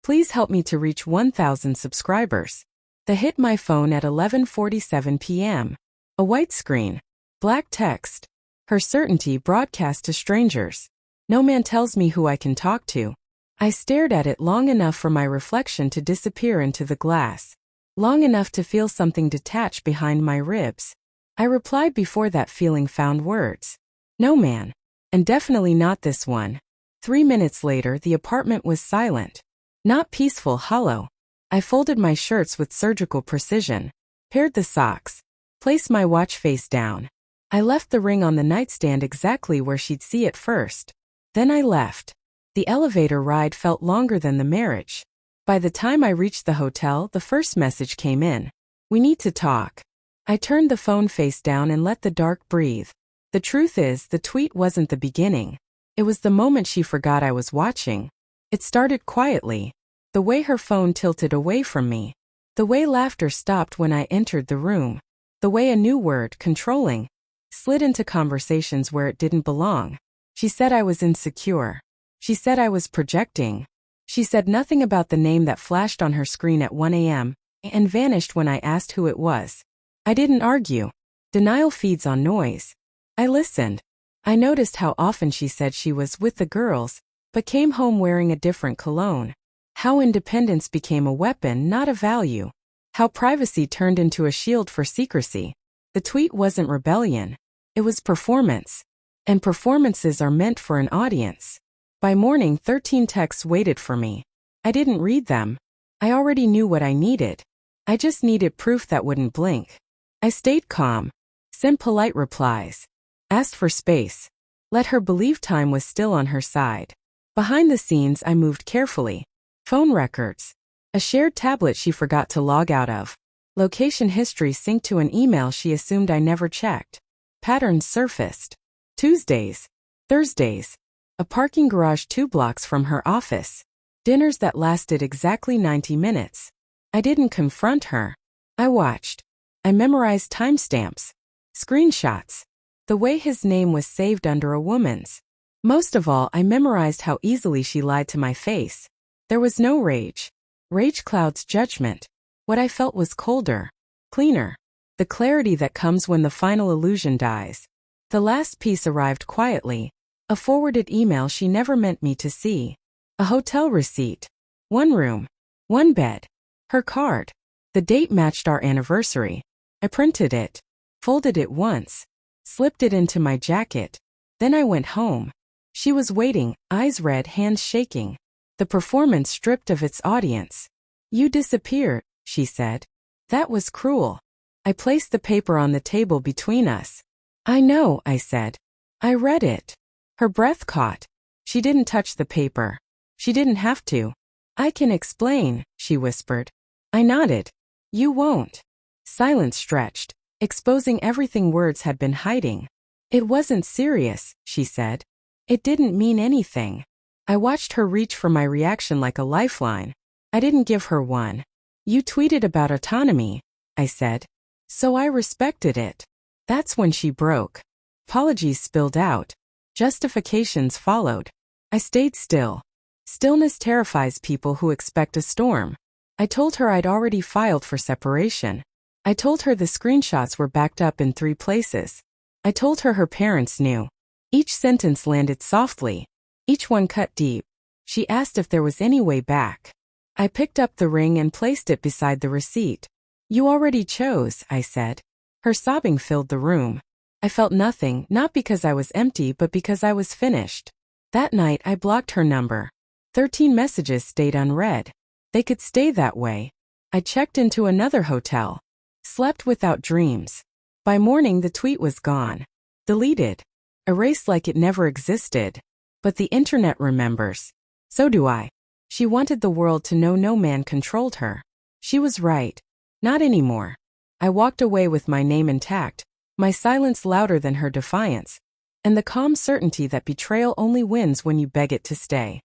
Please help me to reach 1,000 subscribers. The hit my phone at 11:47 p.m. A white screen. Black text. Her certainty broadcast to strangers. No man tells me who I can talk to. I stared at it long enough for my reflection to disappear into the glass. Long enough to feel something detach behind my ribs. I replied before that feeling found words. No man. And definitely not this one. 3 minutes later, the apartment was silent. Not peaceful, hollow. I folded my shirts with surgical precision. Paired the socks. Placed my watch face down. I left the ring on the nightstand exactly where she'd see it first. Then I left. The elevator ride felt longer than the marriage. By the time I reached the hotel, the first message came in. We need to talk. I turned the phone face down and let the dark breathe. The truth is, the tweet wasn't the beginning. It was the moment she forgot I was watching. It started quietly. The way her phone tilted away from me. The way laughter stopped when I entered the room. The way a new word, controlling, slid into conversations where it didn't belong. She said I was insecure. She said I was projecting. She said nothing about the name that flashed on her screen at 1 a.m. and vanished when I asked who it was. I didn't argue. Denial feeds on noise. I listened. I noticed how often she said she was with the girls, but came home wearing a different cologne. How independence became a weapon, not a value. How privacy turned into a shield for secrecy. The tweet wasn't rebellion. It was performance. And performances are meant for an audience. By morning, 13 texts waited for me. I didn't read them. I already knew what I needed. I just needed proof that wouldn't blink. I stayed calm. Sent polite replies. Asked for space. Let her believe time was still on her side. Behind the scenes, I moved carefully. Phone records. A shared tablet she forgot to log out of. Location history synced to an email she assumed I never checked. Patterns surfaced. Tuesdays. Thursdays. A parking garage 2 blocks from her office. Dinners that lasted exactly 90 minutes. I didn't confront her. I watched. I memorized timestamps. Screenshots. The way his name was saved under a woman's. Most of all, I memorized how easily she lied to my face. There was no rage. Rage clouds judgment. What I felt was colder. Cleaner. The clarity that comes when the final illusion dies. The last piece arrived quietly. A forwarded email she never meant me to see. A hotel receipt. 1 room. 1 bed. Her card. The date matched our anniversary. I printed it. Folded it once. Slipped it into my jacket. Then I went home. She was waiting, eyes red, hands shaking. The performance stripped of its audience. You disappeared, she said. That was cruel. I placed the paper on the table between us. I know, I said. I read it. Her breath caught. She didn't touch the paper. She didn't have to. I can explain, she whispered. I nodded. You won't. Silence stretched, exposing everything words had been hiding. It wasn't serious, she said. It didn't mean anything. I watched her reach for my reaction like a lifeline. I didn't give her one. You tweeted about autonomy, I said. So I respected it. That's when she broke. Apologies spilled out. Justifications followed. I stayed still. Stillness terrifies people who expect a storm. I told her I'd already filed for separation. I told her the screenshots were backed up in 3 places. I told her parents knew. Each sentence landed softly. Each one cut deep. She asked if there was any way back. I picked up the ring and placed it beside the receipt. You already chose, I said. Her sobbing filled the room. I felt nothing, not because I was empty but because I was finished. That night I blocked her number. 13 messages stayed unread. They could stay that way. I checked into another hotel. Slept without dreams. By morning the tweet was gone. Deleted. Erased like it never existed. But the internet remembers. So do I. She wanted the world to know no man controlled her. She was right. Not anymore. I walked away with my name intact, my silence louder than her defiance, and the calm certainty that betrayal only wins when you beg it to stay.